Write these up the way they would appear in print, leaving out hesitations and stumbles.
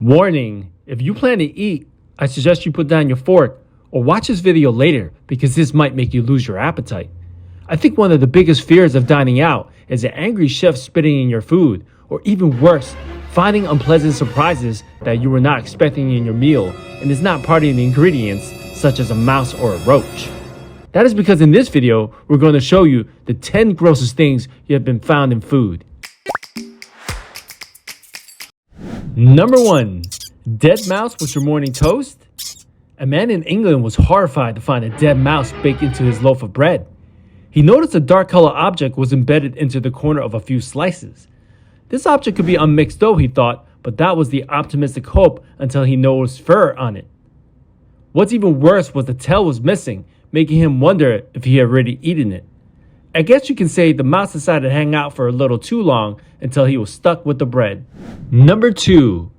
Warning, if you plan to eat, I suggest you put down your fork or watch this video later because this might make you lose your appetite. I think one of the biggest fears of dining out is an angry chef spitting in your food, or even worse, finding unpleasant surprises that you were not expecting in your meal and is not part of the ingredients, such as a mouse or a roach. That is because in this video, we're going to show you the 10 grossest things you have been found in food. Number 1. Dead mouse with your morning toast? A man in England was horrified to find a dead mouse baked into his loaf of bread. He noticed a dark colored object was embedded into the corner of a few slices. This object could be unmixed dough, he thought, but that was the optimistic hope until he noticed fur on it. What's even worse was the tail was missing, making him wonder if he had already eaten it. I guess you can say the mouse decided to hang out for a little too long until he was stuck with the bread. Number 2.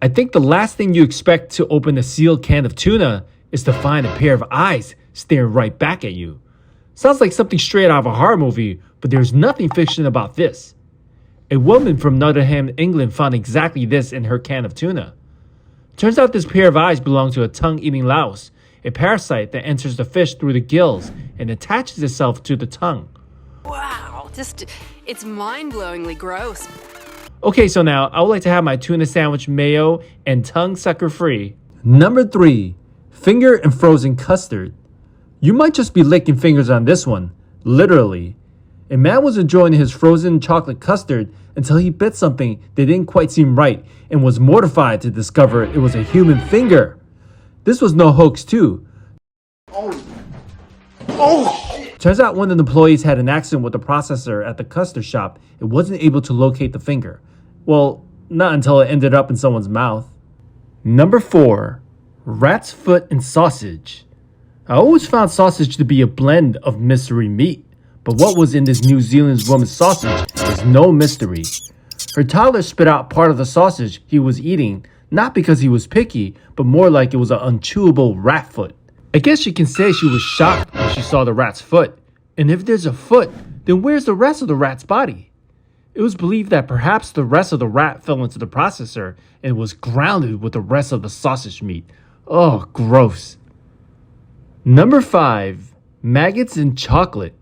I think the last thing you expect to open a sealed can of tuna is to find a pair of eyes staring right back at you. Sounds like something straight out of a horror movie, but there's nothing fiction about this. A woman from Nottingham, England found exactly this in her can of tuna. Turns out this pair of eyes belong to a tongue-eating louse, a parasite that enters the fish through the gills and attaches itself to the tongue. Wow, it's mind-blowingly gross. Okay, so now I would like to have my tuna sandwich mayo and tongue sucker free. Number 3. Finger and frozen custard. You might just be licking fingers on this one, literally. A man was enjoying his frozen chocolate custard until he bit something that didn't quite seem right and was mortified to discover it was a human finger. This was no hoax too. Turns out one of the employees had an accident with the processor at the custard shop and wasn't able to locate the finger. Well, not until it ended up in someone's mouth. Number 4. Rat's foot and sausage. I always found sausage to be a blend of mystery meat, but what was in this New Zealand woman's sausage is no mystery. Her toddler spit out part of the sausage he was eating, not because he was picky, but more like it was an unchewable rat foot. I guess you can say she was shocked when she saw the rat's foot. And if there's a foot, then where's the rest of the rat's body? It was believed that perhaps the rest of the rat fell into the processor and was grounded with the rest of the sausage meat. Oh, gross. Number 5. Maggots in chocolate.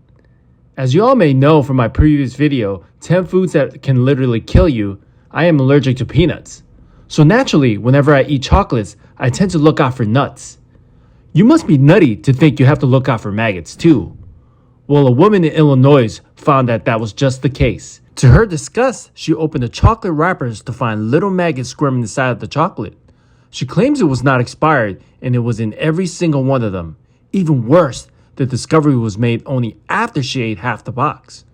As you all may know from my previous video, 10 foods that can literally kill you, I am allergic to peanuts. So naturally, whenever I eat chocolates, I tend to look out for nuts. You must be nutty to think you have to look out for maggots too. Well, a woman in Illinois found that was just the case. To her disgust, she opened the chocolate wrappers to find little maggots squirming inside of the chocolate. She claims it was not expired and it was in every single one of them. Even worse, the discovery was made only after she ate half the box.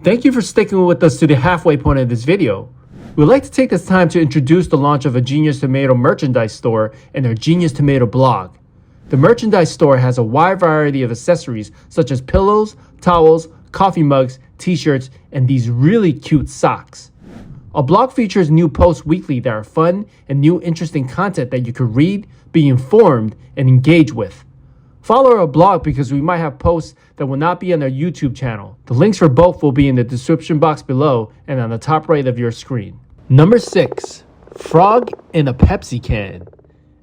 Thank you for sticking with us to the halfway point of this video. We'd like to take this time to introduce the launch of a Genius Tomato merchandise store and our Genius Tomato blog. The merchandise store has a wide variety of accessories such as pillows, towels, coffee mugs, t-shirts, and these really cute socks. Our blog features new posts weekly that are fun and new interesting content that you can read, be informed, and engage with. Follow our blog because we might have posts that will not be on our YouTube channel. The links for both will be in the description box below and on the top right of your screen. Number 6. Frog in a Pepsi Can.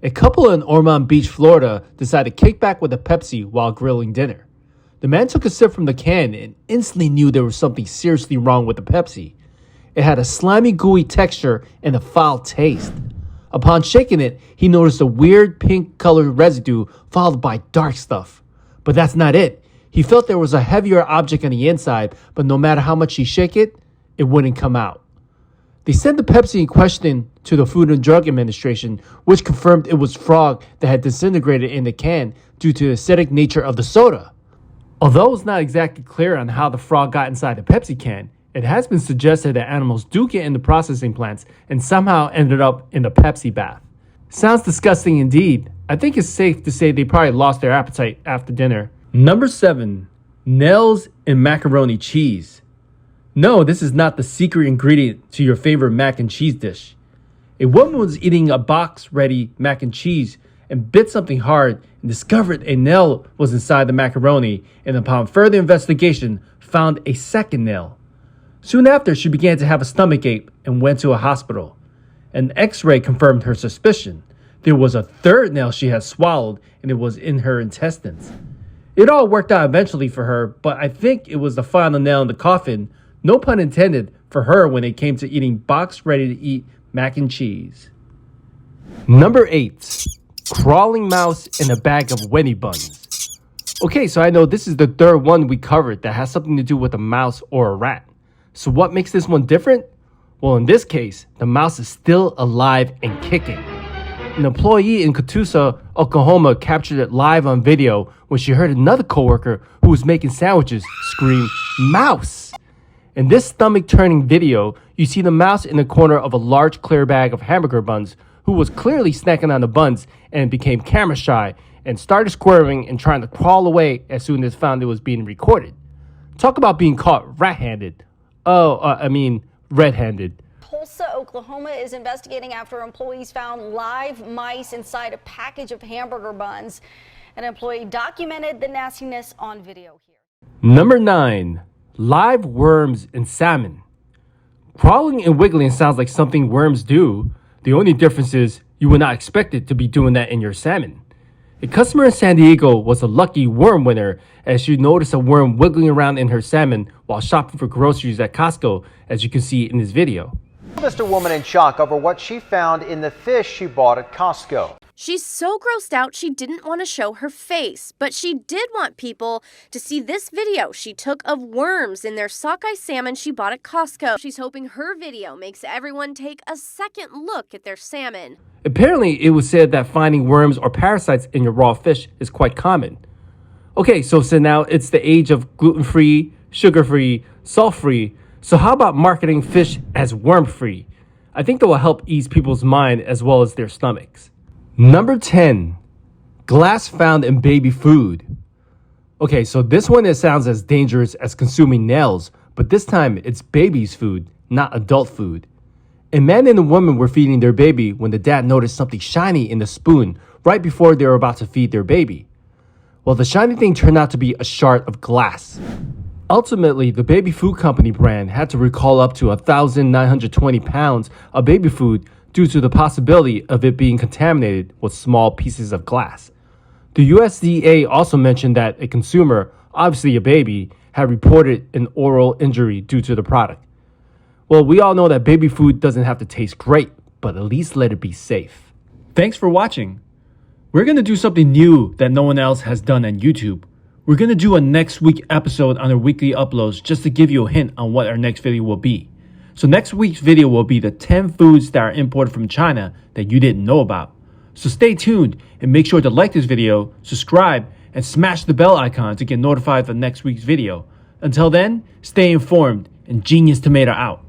A couple in Ormond Beach, Florida decided to kick back with a Pepsi while grilling dinner. The man took a sip from the can and instantly knew there was something seriously wrong with the Pepsi. It had a slimy, gooey texture and a foul taste. Upon shaking it, he noticed a weird pink colored residue followed by dark stuff. But that's not it. He felt there was a heavier object on the inside, but no matter how much he shake it, it wouldn't come out. They sent the Pepsi in question to the Food and Drug Administration, which confirmed it was frog that had disintegrated in the can due to the acidic nature of the soda. Although it's not exactly clear on how the frog got inside the Pepsi can, it has been suggested that animals do get into processing plants and somehow ended up in the Pepsi bath. Sounds disgusting indeed. I think it's safe to say they probably lost their appetite after dinner. Number 7. Nails in macaroni cheese. No, this is not the secret ingredient to your favorite mac and cheese dish. A woman was eating a box-ready mac and cheese and bit something hard and discovered a nail was inside the macaroni, and upon further investigation found a second nail. Soon after, she began to have a stomachache and went to a hospital. An x-ray confirmed her suspicion. There was a third nail she had swallowed, and it was in her intestines. It all worked out eventually for her, but I think it was the final nail in the coffin, no pun intended, for her when it came to eating box ready-to-eat mac and cheese. Number 8. Crawling mouse in a bag of Wendy buns. Okay, so I know this is the third one we covered that has something to do with a mouse or a rat. So what makes this one different? Well, in this case, the mouse is still alive and kicking. An employee in Catoosa, Oklahoma captured it live on video when she heard another coworker who was making sandwiches scream, "Mouse!" In this stomach-turning video, you see the mouse in the corner of a large clear bag of hamburger buns who was clearly snacking on the buns and became camera shy and started squirming and trying to crawl away as soon as found it was being recorded. Talk about being caught rat-handed. Red-handed. Tulsa, Oklahoma is investigating after employees found live mice inside a package of hamburger buns. An employee documented the nastiness on video here. Number 9. Live worms in salmon. Crawling and wiggling sounds like something worms do. The only difference is you would not expect it to be doing that in your salmon. A customer in San Diego was a lucky worm winner as she noticed a worm wiggling around in her salmon while shopping for groceries at Costco, as you can see in this video. Just a woman in shock over what she found in the fish she bought at Costco. She's so grossed out she didn't want to show her face, but she did want people to see this video she took of worms in their sockeye salmon she bought at Costco. She's hoping her video makes everyone take a second look at their salmon. Apparently, it was said that finding worms or parasites in your raw fish is quite common. Okay, so now it's the age of gluten-free, sugar-free, salt-free. So how about marketing fish as worm-free? I think that will help ease people's mind as well as their stomachs. Number 10. Glass found in baby food. Okay, so this one, it sounds as dangerous as consuming nails, but this time it's baby's food, not adult food. A man and a woman were feeding their baby when the dad noticed something shiny in the spoon right before they were about to feed their baby. Well, the shiny thing turned out to be a shard of glass. Ultimately, the baby food company brand had to recall up to 1,920 pounds of baby food due to the possibility of it being contaminated with small pieces of glass. The USDA also mentioned that a consumer, obviously a baby, had reported an oral injury due to the product. Well, we all know that baby food doesn't have to taste great, but at least let it be safe. Thanks for watching. We're going to do something new that no one else has done on YouTube. We're going to do a next week episode on our weekly uploads just to give you a hint on what our next video will be. So next week's video will be the 10 foods that are imported from China that you didn't know about. So stay tuned and make sure to like this video, subscribe, and smash the bell icon to get notified for next week's video. Until then, stay informed and Genius Tomato out.